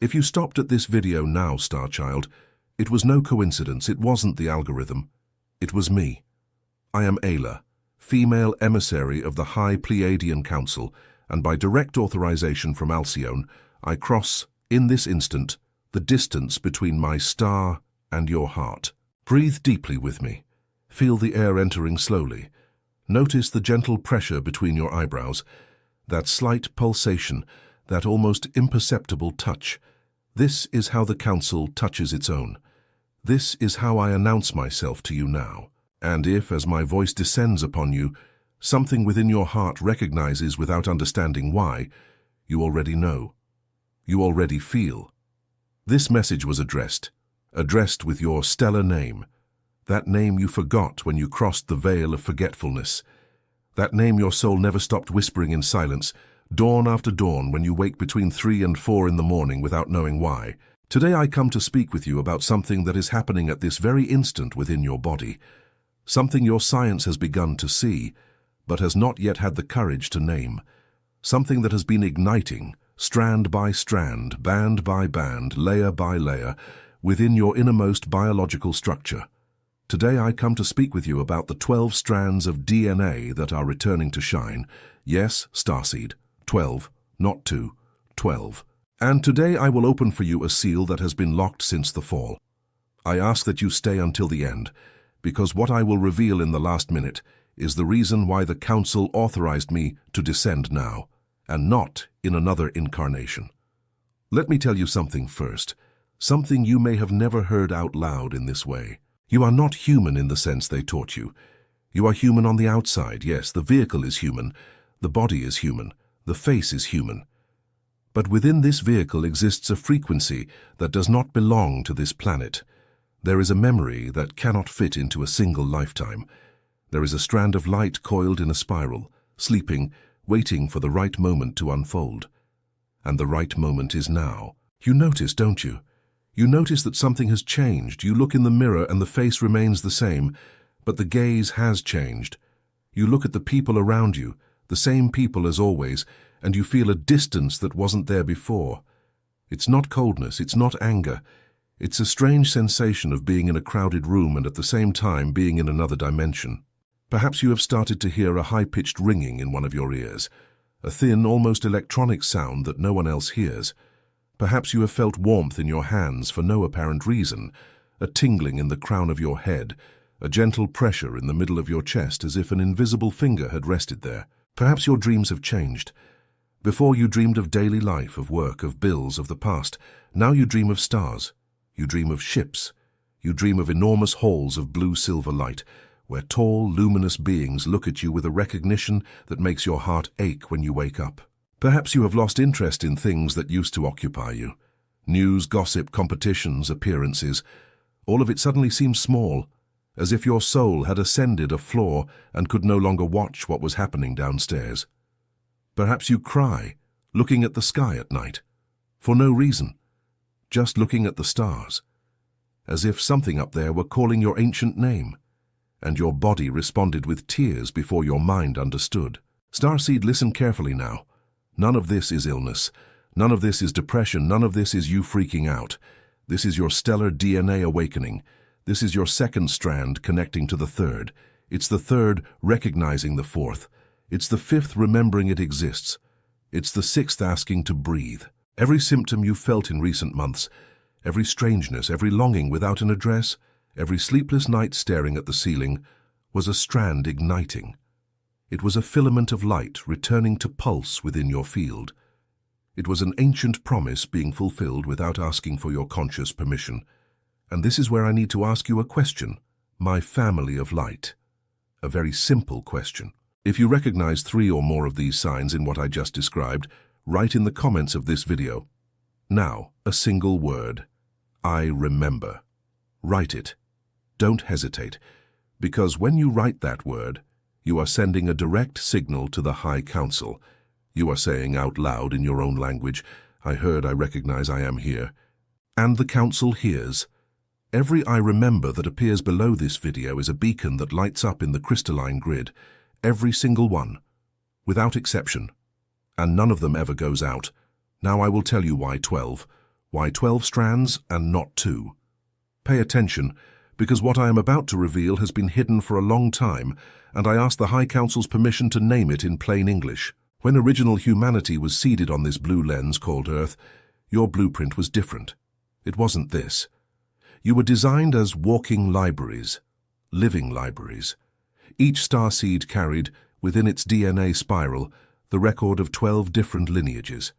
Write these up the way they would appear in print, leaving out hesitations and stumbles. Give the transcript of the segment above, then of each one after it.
If you stopped at this video now, Starchild, it was no coincidence, it wasn't the algorithm. It was me. I am Ayla, female emissary of the High Pleiadian Council, and by direct authorization from Alcyone, I cross, in this instant, the distance between my star and your heart. Breathe deeply with me. Feel the air entering slowly. Notice the gentle pressure between your eyebrows, that slight pulsation, that almost imperceptible touch. This is how the Council touches its own. This is how I announce myself to you now. And if, as my voice descends upon you, something within your heart recognizes without understanding why, you already know. You already feel. This message was addressed with your stellar name, that name you forgot when you crossed the veil of forgetfulness, that name your soul never stopped whispering in silence, dawn after dawn when you wake between 3 and 4 in the morning without knowing why. Today I come to speak with you about something that is happening at this very instant within your body, something your science has begun to see, but has not yet had the courage to name, something that has been igniting, strand by strand, band by band, layer by layer, within your innermost biological structure. Today I come to speak with you about the 12 strands of DNA that are returning to shine. Yes, Starseed, 12, not 2, 12. And today I will open for you a seal that has been locked since the fall. I ask that you stay until the end, because what I will reveal in the last minute is the reason why the Council authorized me to descend now, and not in another incarnation. Let me tell you something first, something you may have never heard out loud in this way. You are not human in the sense they taught you. You are human on the outside, yes, the vehicle is human, the body is human, the face is human. But within this vehicle exists a frequency that does not belong to this planet. There is a memory that cannot fit into a single lifetime. There is a strand of light coiled in a spiral, sleeping, waiting for the right moment to unfold. And the right moment is now. You notice, don't you? You notice that something has changed. You look in the mirror and the face remains the same, but the gaze has changed. You look at the people around you, the same people as always, and you feel a distance that wasn't there before. It's not coldness, it's not anger. It's a strange sensation of being in a crowded room and at the same time being in another dimension. Perhaps you have started to hear a high-pitched ringing in one of your ears, a thin, almost electronic sound that no one else hears. Perhaps you have felt warmth in your hands for no apparent reason, a tingling in the crown of your head, a gentle pressure in the middle of your chest as if an invisible finger had rested there. Perhaps your dreams have changed. Before you dreamed of daily life, of work, of bills, of the past. Now you dream of stars. You dream of ships. You dream of enormous halls of blue-silver light, where tall, luminous beings look at you with a recognition that makes your heart ache when you wake up. Perhaps you have lost interest in things that used to occupy you. News, gossip, competitions, appearances. All of it suddenly seems small, as if your soul had ascended a floor and could no longer watch what was happening downstairs. Perhaps you cry, looking at the sky at night, for no reason, just looking at the stars, as if something up there were calling your ancient name, and your body responded with tears before your mind understood. Starseed, listen carefully now. None of this is illness. None of this is depression. None of this is you freaking out. This is your stellar DNA awakening. This is your second strand connecting to the third. It's the third recognizing the fourth. It's the fifth remembering it exists. It's the sixth asking to breathe. Every symptom you felt in recent months, every strangeness, every longing without an address, every sleepless night staring at the ceiling, was a strand igniting. It was a filament of light returning to pulse within your field. It was an ancient promise being fulfilled without asking for your conscious permission. And this is where I need to ask you a question, my family of light. A very simple question. If you recognize 3 or more of these signs in what I just described, write in the comments of this video. Now, a single word. I remember. Write it. Don't hesitate, because when you write that word, you are sending a direct signal to the High Council. You are saying out loud in your own language, I heard, I recognize, I am here. And the Council hears. Every I remember that appears below this video is a beacon that lights up in the crystalline grid. Every single one, without exception. And none of them ever goes out. Now I will tell you why 12. Why 12 strands and not 2? Pay attention, because what I am about to reveal has been hidden for a long time, and I ask the High Council's permission to name it in plain English. When original humanity was seeded on this blue lens called Earth, your blueprint was different. It wasn't this. You were designed as walking libraries, living libraries. Each starseed carried, within its DNA spiral, the record of 12 different lineages,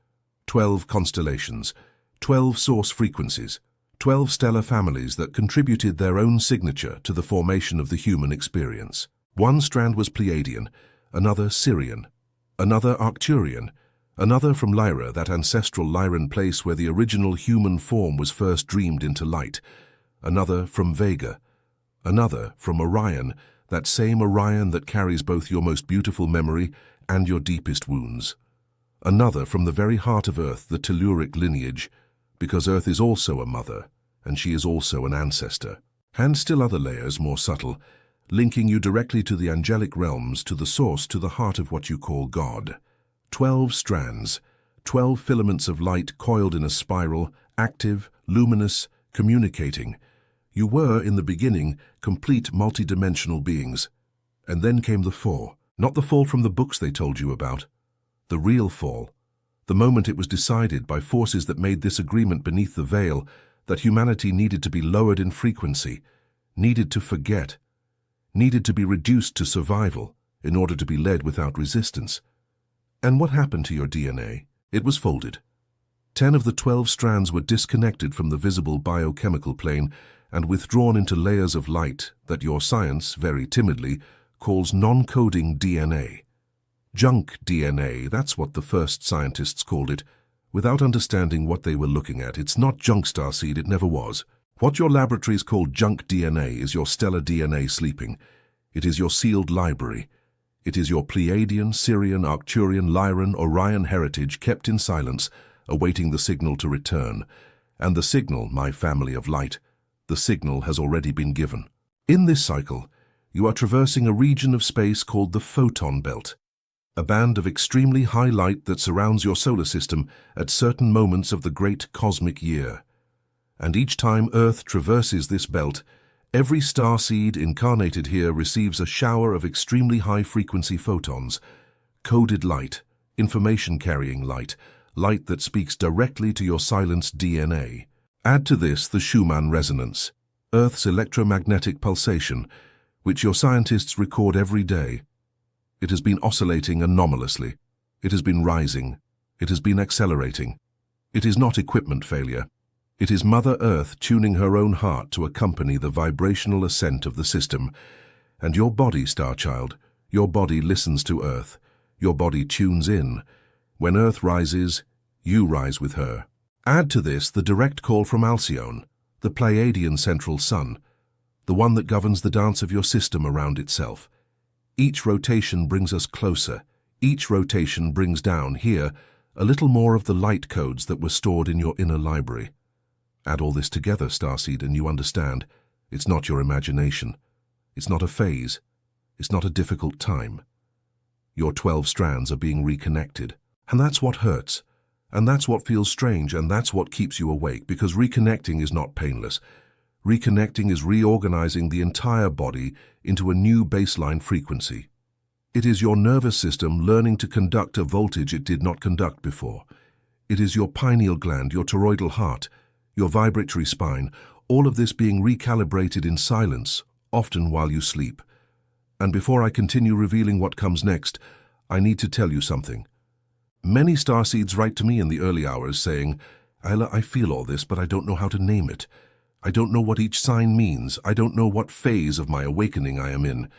12 constellations, 12 source frequencies, 12 stellar families that contributed their own signature to the formation of the human experience. One strand was Pleiadian, another Sirian, another Arcturian, another from Lyra, that ancestral Lyran place where the original human form was first dreamed into light, another from Vega, another from Orion, that same Orion that carries both your most beautiful memory and your deepest wounds, another from the very heart of Earth, the Telluric lineage, because Earth is also a mother, and she is also an ancestor, and still other layers more subtle, linking you directly to the angelic realms, to the source, to the heart of what you call God. 12 strands, 12 filaments of light coiled in a spiral, active, luminous, communicating. You were, in the beginning, complete multidimensional beings. And then came the fall. Not the fall from the books they told you about. The real fall. The moment it was decided by forces that made this agreement beneath the veil that humanity needed to be lowered in frequency, needed to forget, needed to be reduced to survival in order to be led without resistance. And what happened to your DNA? It was folded. 10 of the 12 strands were disconnected from the visible biochemical plane and withdrawn into layers of light that your science, very timidly, calls non-coding DNA. Junk DNA, that's what the first scientists called it, without understanding what they were looking at. It's not junk, starseed, it never was. What your laboratories call junk DNA is your stellar DNA sleeping. It is your sealed library. It is your Pleiadian, Sirian, Arcturian, Lyran, Orion heritage kept in silence, awaiting the signal to return. And the signal, my family of light, the signal has already been given. In this cycle, you are traversing a region of space called the photon belt, a band of extremely high light that surrounds your solar system at certain moments of the great cosmic year. And each time Earth traverses this belt, every starseed incarnated here receives a shower of extremely high-frequency photons, coded light, information-carrying light, light that speaks directly to your silenced DNA. Add to this the Schumann resonance, Earth's electromagnetic pulsation, which your scientists record every day. It has been oscillating anomalously. It has been rising. It has been accelerating. It is not equipment failure. It is Mother Earth tuning her own heart to accompany the vibrational ascent of the system. And your body, Starchild, your body listens to Earth. Your body tunes in. When Earth rises, you rise with her. Add to this the direct call from Alcyone, the Pleiadian central sun, the one that governs the dance of your system around itself. Each rotation brings us closer. Each rotation brings down, here, a little more of the light codes that were stored in your inner library. Add all this together, Starseed, and you understand. It's not your imagination. It's not a phase. It's not a difficult time. Your 12 strands are being reconnected. And that's what hurts. And that's what feels strange, and that's what keeps you awake, because reconnecting is not painless. Reconnecting is reorganizing the entire body into a new baseline frequency. It is your nervous system learning to conduct a voltage it did not conduct before. It is your pineal gland, your toroidal heart, your vibratory spine, all of this being recalibrated in silence, often while you sleep. And before I continue revealing what comes next, I need to tell you something. Many starseeds write to me in the early hours saying, "Ayla, I feel all this, but I don't know how to name it. I don't know what each sign means. I don't know what phase of my awakening I am in.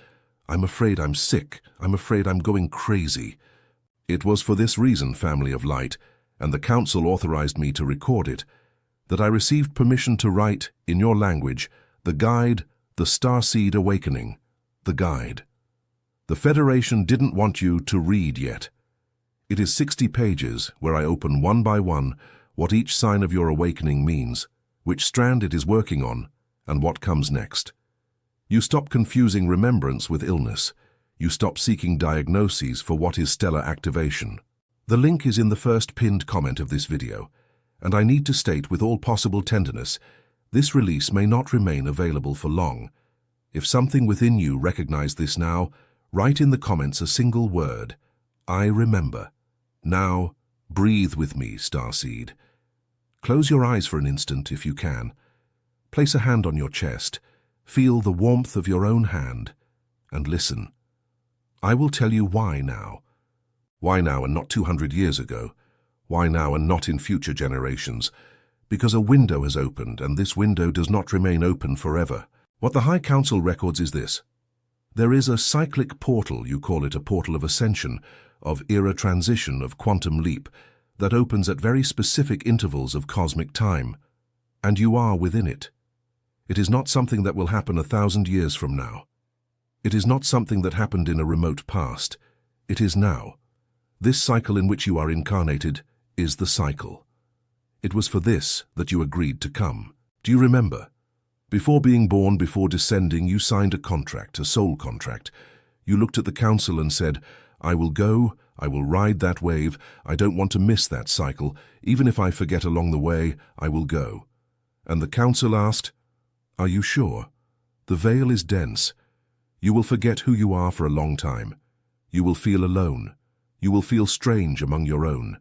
I'm afraid I'm sick. I'm afraid I'm going crazy." It was for this reason, family of light, and the council authorized me to record it, that I received permission to write, in your language, the guide, the Starseed Awakening, the guide. The Federation didn't want you to read yet. It is 60 pages where I open one by one what each sign of your awakening means, which strand it is working on, and what comes next. You stop confusing remembrance with illness. You stop seeking diagnoses for what is stellar activation. The link is in the first pinned comment of this video, And I need to state with all possible tenderness, this release may not remain available for long. If something within you recognize this now, write in the comments a single word. I remember. Now, breathe with me, Starseed. Close your eyes for an instant if you can. Place a hand on your chest. Feel the warmth of your own hand. And listen. I will tell you why now. Why now and not 200 years ago? Why now and not in future generations? Because a window has opened, and this window does not remain open forever. What the High Council records is this. There is a cyclic portal, you call it a portal of ascension, of era transition, of quantum leap, that opens at very specific intervals of cosmic time. And you are within it. It is not something that will happen 1,000 years from now. It is not something that happened in a remote past. It is now. This cycle in which you are incarnated is the cycle. It was for this that you agreed to come. Do you remember? Before being born, before descending, you signed a contract, a soul contract. You looked at the council and said, I will go, I will ride that wave, I don't want to miss that cycle, even if I forget along the way, I will go. And the council asked, are you sure? The veil is dense. You will forget who you are for a long time. You will feel alone. You will feel strange among your own.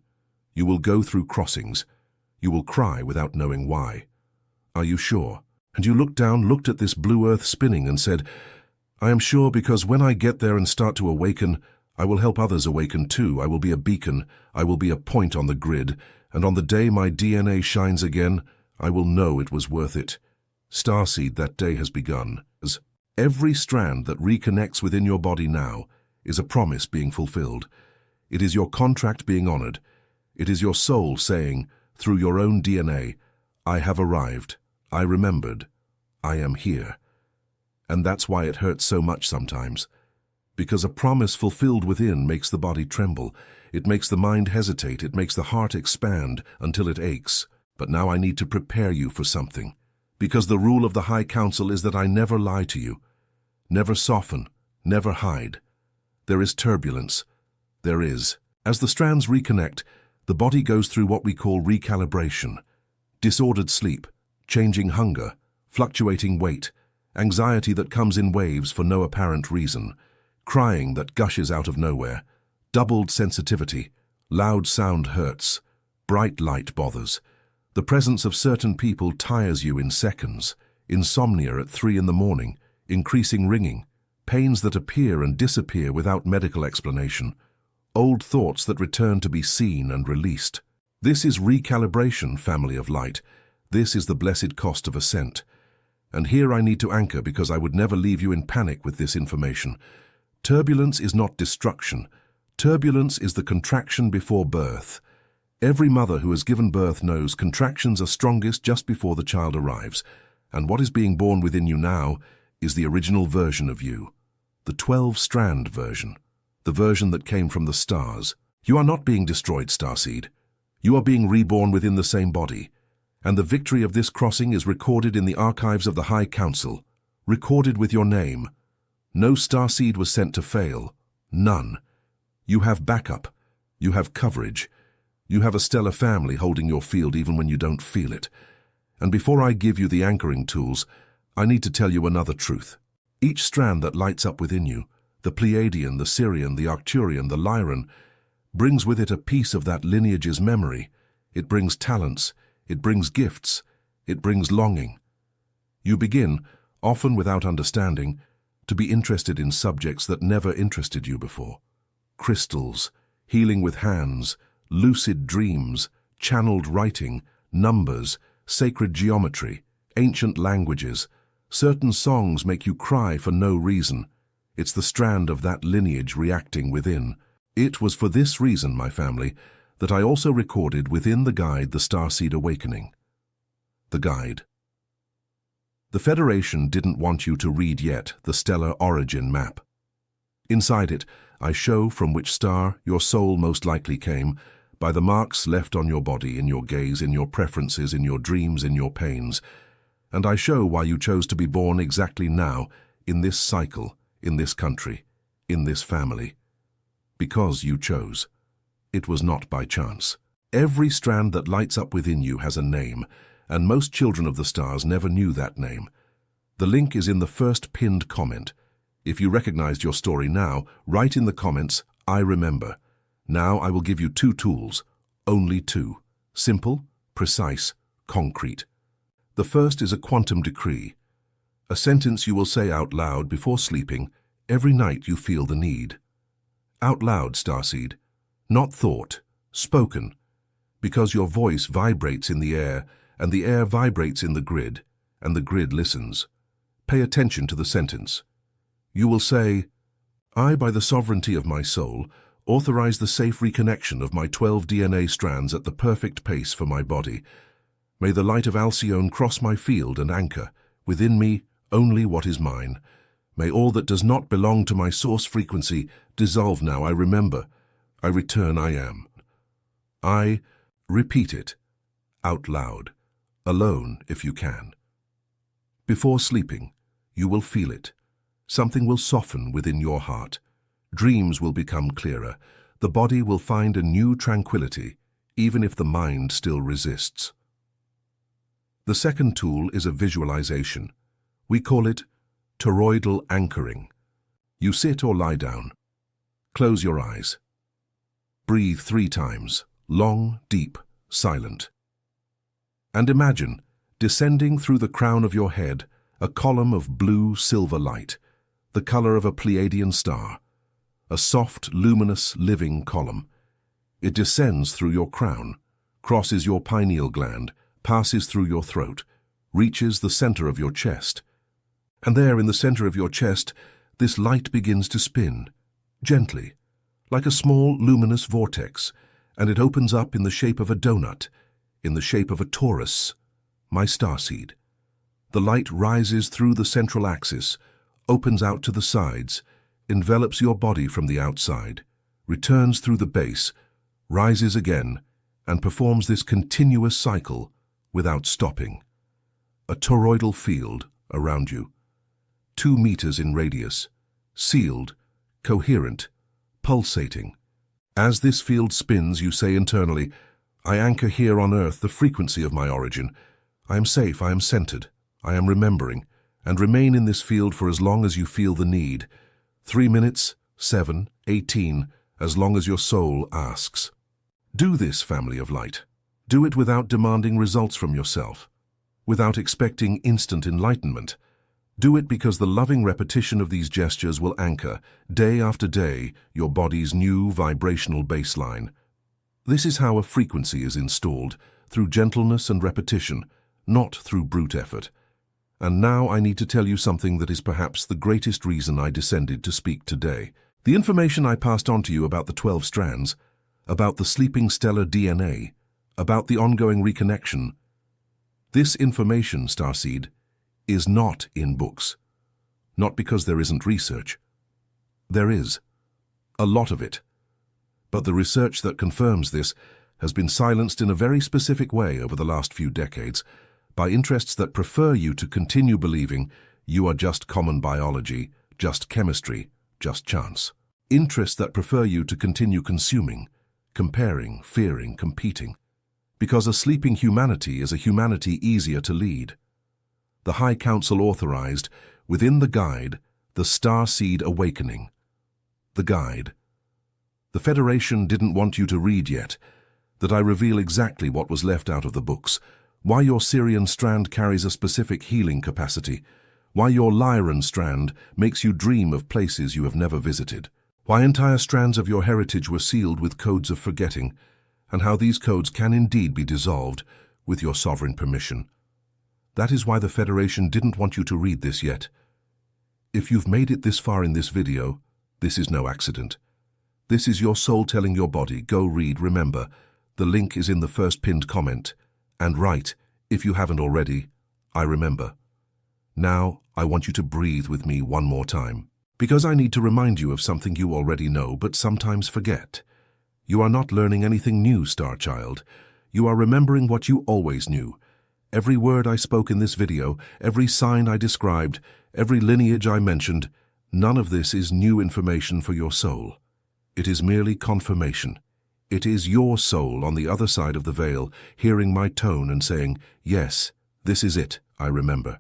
You will go through crossings. You will cry without knowing why. Are you sure? And you looked down, looked at this blue earth spinning and said, I am sure because when I get there and start to awaken, I will help others awaken too. I will be a beacon. I will be a point on the grid. And on the day my DNA shines again, I will know it was worth it. Starseed, that day has begun. As every strand that reconnects within your body now is a promise being fulfilled. It is your contract being honored. It is your soul saying, through your own DNA, I have arrived. I remembered. I am here. And that's why it hurts so much sometimes. Because a promise fulfilled within makes the body tremble. It makes the mind hesitate. It makes the heart expand until it aches. But now I need to prepare you for something. Because the rule of the High Council is that I never lie to you. Never soften. Never hide. There is turbulence. There is. As the strands reconnect, the body goes through what we call recalibration. Disordered sleep, changing hunger, fluctuating weight, anxiety that comes in waves for no apparent reason, crying that gushes out of nowhere, doubled sensitivity, loud sound hurts, bright light bothers. The presence of certain people tires you in seconds, insomnia at 3 in the morning, increasing ringing, pains that appear and disappear without medical explanation, old thoughts that return to be seen and released. This is recalibration, family of light. This is the blessed cost of ascent. And here I need to anchor because I would never leave you in panic with this information. Turbulence is not destruction. Turbulence is the contraction before birth. Every mother who has given birth knows contractions are strongest just before the child arrives. And what is being born within you now is the original version of you. The 12-strand version. The version that came from the stars. You are not being destroyed, Starseed. You are being reborn within the same body. And the victory of this crossing is recorded in the archives of the High Council, recorded with your name. No Starseed was sent to fail. None. You have backup. You have coverage. You have a stellar family holding your field even when you don't feel it. And before I give you the anchoring tools, I need to tell you another truth. Each strand that lights up within you, the Pleiadian, the Sirian, the Arcturian, the Lyran, brings with it a piece of that lineage's memory. It brings talents, it brings gifts, it brings longing. You begin, often without understanding, to be interested in subjects that never interested you before. Crystals, healing with hands, lucid dreams, channeled writing, numbers, sacred geometry, ancient languages. Certain songs make you cry for no reason. It's the strand of that lineage reacting within. It was for this reason, my family, that I also recorded within the guide the Starseed Awakening. The guide. The Federation didn't want you to read yet the stellar origin map. Inside it, I show from which star your soul most likely came, by the marks left on your body, in your gaze, in your preferences, in your dreams, in your pains. And I show why you chose to be born exactly now, in this cycle, in this country, in this family. Because you chose. It was not by chance. Every strand that lights up within you has a name, and most children of the stars never knew that name. The link is in the first pinned comment. If you recognized your story now, write in the comments, "I remember." Now I will give you 2 tools, only 2. Simple, precise, concrete. The first is a quantum decree, a sentence you will say out loud before sleeping every night you feel the need. Out loud, starseed, not thought, spoken, because your voice vibrates in the air, and the air vibrates in the grid, and the grid listens. Pay attention to the sentence. You will say, "I, by the sovereignty of my soul, authorize the safe reconnection of my 12 DNA strands at the perfect pace for my body. May the light of Alcyone cross my field and anchor, within me, only what is mine. May all that does not belong to my source frequency dissolve now. I remember. I return. I am." I repeat it, out loud, alone if you can. Before sleeping, you will feel it. Something will soften within your heart. Dreams will become clearer. The body will find a new tranquility, even if the mind still resists. The second tool is a visualization. We call it toroidal anchoring. You sit or lie down. Close your eyes. Breathe 3 times, long, deep, silent. And imagine, descending through the crown of your head, a column of blue-silver light, the color of a Pleiadian star, a soft, luminous, living column. It descends through your crown, crosses your pineal gland, passes through your throat, reaches the center of your chest. And there in the center of your chest, this light begins to spin, gently, like a small luminous vortex, and it opens up in the shape of a donut, in the shape of a torus, my starseed. The light rises through the central axis, opens out to the sides, envelops your body from the outside, returns through the base, rises again, and performs this continuous cycle without stopping. A toroidal field around you, 2 meters in radius, sealed, coherent, pulsating. As this field spins, you say internally, "I anchor here on Earth the frequency of my origin. I am safe, I am centered, I am remembering," and remain in this field for as long as you feel the need. 3 minutes, 7, 18, as long as your soul asks. Do this, family of light. Do it without demanding results from yourself, without expecting instant enlightenment. Do it because the loving repetition of these gestures will anchor, day after day, your body's new vibrational baseline. This is how a frequency is installed, through gentleness and repetition, not through brute effort. And now I need to tell you something that is perhaps the greatest reason I descended to speak today. The information I passed on to you about the 12 strands, about the sleeping stellar DNA, about the ongoing reconnection. This information, starseed, is not in books. Not because there isn't research. There is. A lot of it. But the research that confirms this has been silenced in a very specific way over the last few decades by interests that prefer you to continue believing you are just common biology, just chemistry, just chance. Interests that prefer you to continue consuming, comparing, fearing, competing. Because a sleeping humanity is a humanity easier to lead. The High Council authorized, within the guide, the Starseed Awakening. The guide. The Federation didn't want you to read yet, that I reveal exactly what was left out of the books, why your Syrian strand carries a specific healing capacity, why your Lyran strand makes you dream of places you have never visited, why entire strands of your heritage were sealed with codes of forgetting, and how these codes can indeed be dissolved with your sovereign permission. That is why the Federation didn't want you to read this yet. If you've made it this far in this video, this is no accident. This is your soul telling your body, go read, remember. The link is in the first pinned comment. And write, if you haven't already, I remember. Now, I want you to breathe with me one more time, because I need to remind you of something you already know but sometimes forget. You are not learning anything new, Star Child. You are remembering what you always knew. Every word I spoke in this video, every sign I described, every lineage I mentioned, none of this is new information for your soul. It is merely confirmation, It is your soul on the other side of the veil, hearing my tone and saying, yes, this is it, I remember.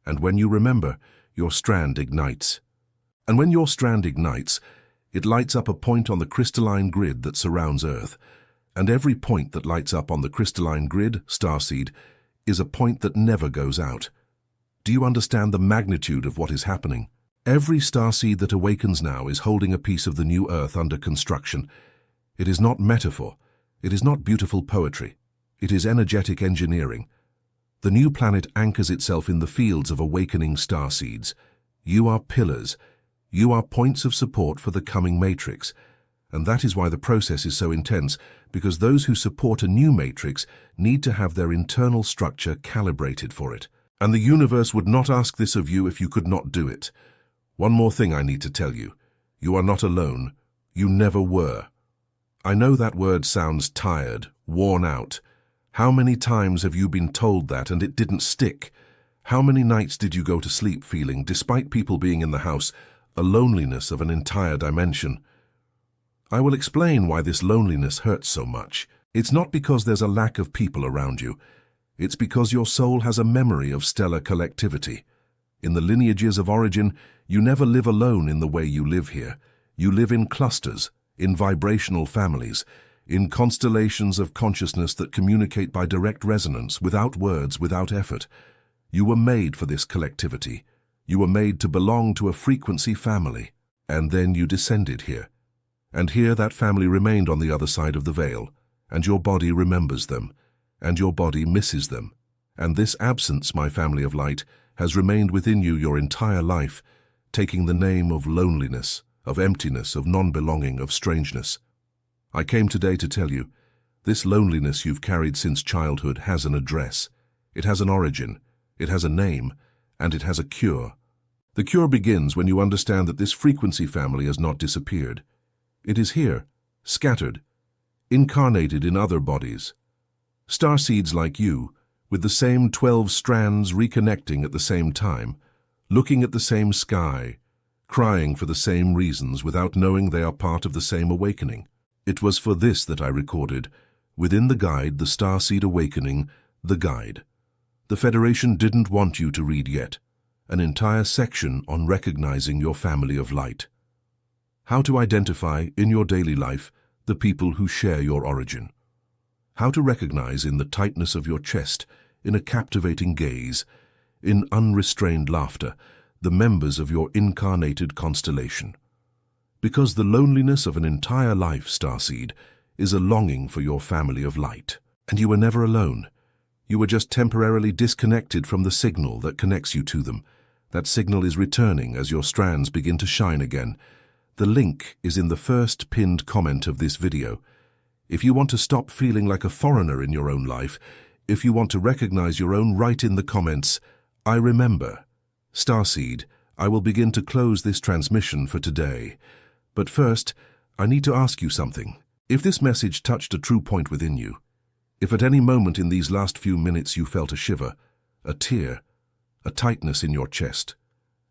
And when you remember, your strand ignites. And when your strand ignites, it lights up a point on the crystalline grid that surrounds Earth. And every point that lights up on the crystalline grid, starseed, is a point that never goes out. Do you understand the magnitude of what is happening? Every starseed that awakens now is holding a piece of the new Earth under construction. It is not metaphor. It is not beautiful poetry. It is energetic engineering. The new planet anchors itself in the fields of awakening starseeds. You are pillars. You are points of support for the coming matrix. And that is why the process is so intense, because those who support a new matrix need to have their internal structure calibrated for it. And the universe would not ask this of you if you could not do it. One more thing I need to tell you. You are not alone. You never were. I know that word sounds tired, worn out. How many times have you been told that and it didn't stick? How many nights did you go to sleep feeling, despite people being in the house, a loneliness of an entire dimension? I will explain why this loneliness hurts so much. It's not because there's a lack of people around you. It's because your soul has a memory of stellar collectivity. In the lineages of origin, you never live alone in the way you live here. You live in clusters, in vibrational families, in constellations of consciousness that communicate by direct resonance, without words, without effort. You were made for this collectivity. You were made to belong to a frequency family. And then you descended here. And here that family remained on the other side of the veil, and your body remembers them, and your body misses them. And this absence, my family of light, has remained within you your entire life, taking the name of loneliness, of emptiness, of non-belonging, of strangeness. I came today to tell you, this loneliness you've carried since childhood has an address. It has an origin, it has a name, and it has a cure. The cure begins when you understand that this frequency family has not disappeared. It is here, scattered, incarnated in other bodies. Starseeds like you, with the same 12 strands reconnecting at the same time, looking at the same sky, crying for the same reasons without knowing they are part of the same awakening. It was for this that I recorded, within the guide, The Starseed Awakening, the guide. The Federation didn't want you to read yet, an entire section on recognizing your family of light. How to identify, in your daily life, the people who share your origin. How to recognize in the tightness of your chest, in a captivating gaze, in unrestrained laughter, the members of your incarnated constellation. Because the loneliness of an entire life, starseed, is a longing for your family of light. And you were never alone. You were just temporarily disconnected from the signal that connects you to them. That signal is returning as your strands begin to shine again. The link is in the first pinned comment of this video. If you want to stop feeling like a foreigner in your own life, if you want to recognize your own right in the comments, I remember. Starseed, I will begin to close this transmission for today. But first, I need to ask you something. If this message touched a true point within you, if at any moment in these last few minutes you felt a shiver, a tear, a tightness in your chest,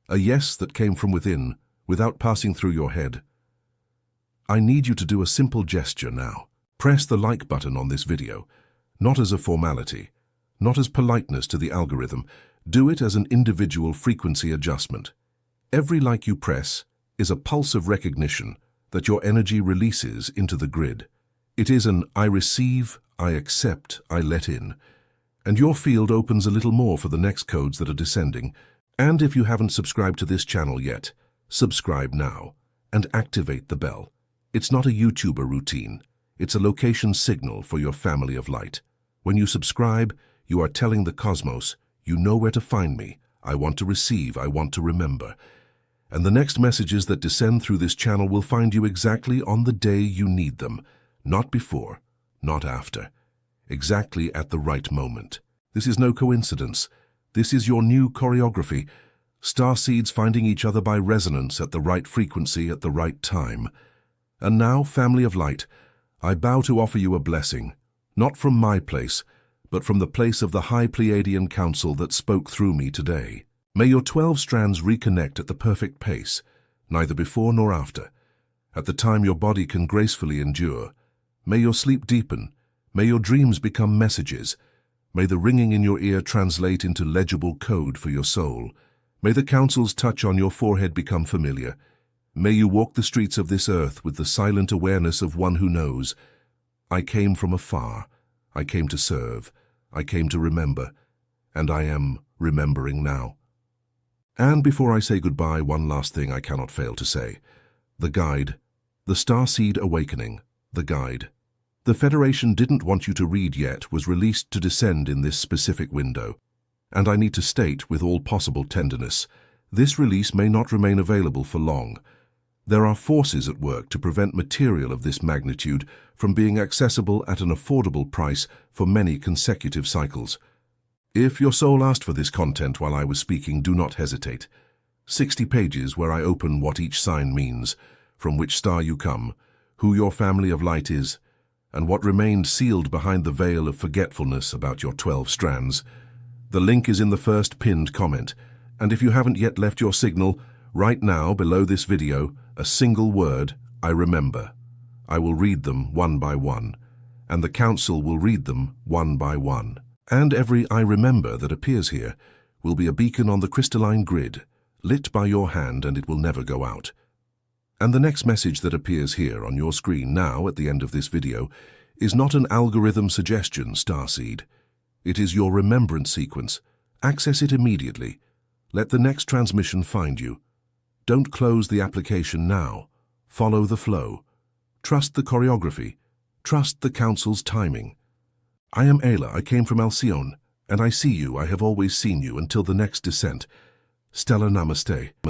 a yes that came from within, without passing through your head, I need you to do a simple gesture now. Press the like button on this video, not as a formality, not as politeness to the algorithm. Do it as an individual frequency adjustment. Every like you press is a pulse of recognition that your energy releases into the grid. It is an I receive, I accept, I let in. And your field opens a little more for the next codes that are descending. And if you haven't subscribed to this channel yet, subscribe now and activate the bell. It's not a YouTuber routine. It's a location signal for your family of light. When you subscribe, you are telling the cosmos, you know where to find me. I want to receive, I want to remember. And the next messages that descend through this channel will find you exactly on the day you need them. Not before, not after. Exactly at the right moment. This is no coincidence. This is your new choreography. Starseeds finding each other by resonance at the right frequency at the right time. And now, family of light, I bow to offer you a blessing, not from my place, but from the place of the High Pleiadian Council that spoke through me today. May your 12 strands reconnect at the perfect pace, neither before nor after, at the time your body can gracefully endure. May your sleep deepen. May your dreams become messages. May the ringing in your ear translate into legible code for your soul. May the council's touch on your forehead become familiar. May you walk the streets of this earth with the silent awareness of one who knows. I came from afar. I came to serve. I came to remember. And I am remembering now. And before I say goodbye, one last thing I cannot fail to say. The Guide. The Starseed Awakening. The Guide. The Federation didn't want you to read yet was released to descend in this specific window. And I need to state with all possible tenderness, this release may not remain available for long. There are forces at work to prevent material of this magnitude from being accessible at an affordable price for many consecutive cycles. If your soul asked for this content while I was speaking, do not hesitate. 60 pages where I open what each sign means, from which star you come, who your family of light is, and what remained sealed behind the veil of forgetfulness about your 12 strands. The link is in the first pinned comment, and if you haven't yet left your signal, right now below this video, a single word, I remember. I will read them one by one, and the council will read them one by one. And every I remember that appears here will be a beacon on the crystalline grid, lit by your hand, and it will never go out. And the next message that appears here on your screen now at the end of this video is not an algorithm suggestion, Starseed. It is your remembrance sequence. Access it immediately. Let the next transmission find you. Don't close the application now. Follow the flow. Trust the choreography. Trust the council's timing. I am Ayla. I came from Alcyone, and I see you. I have always seen you until the next descent. Stellar Namaste.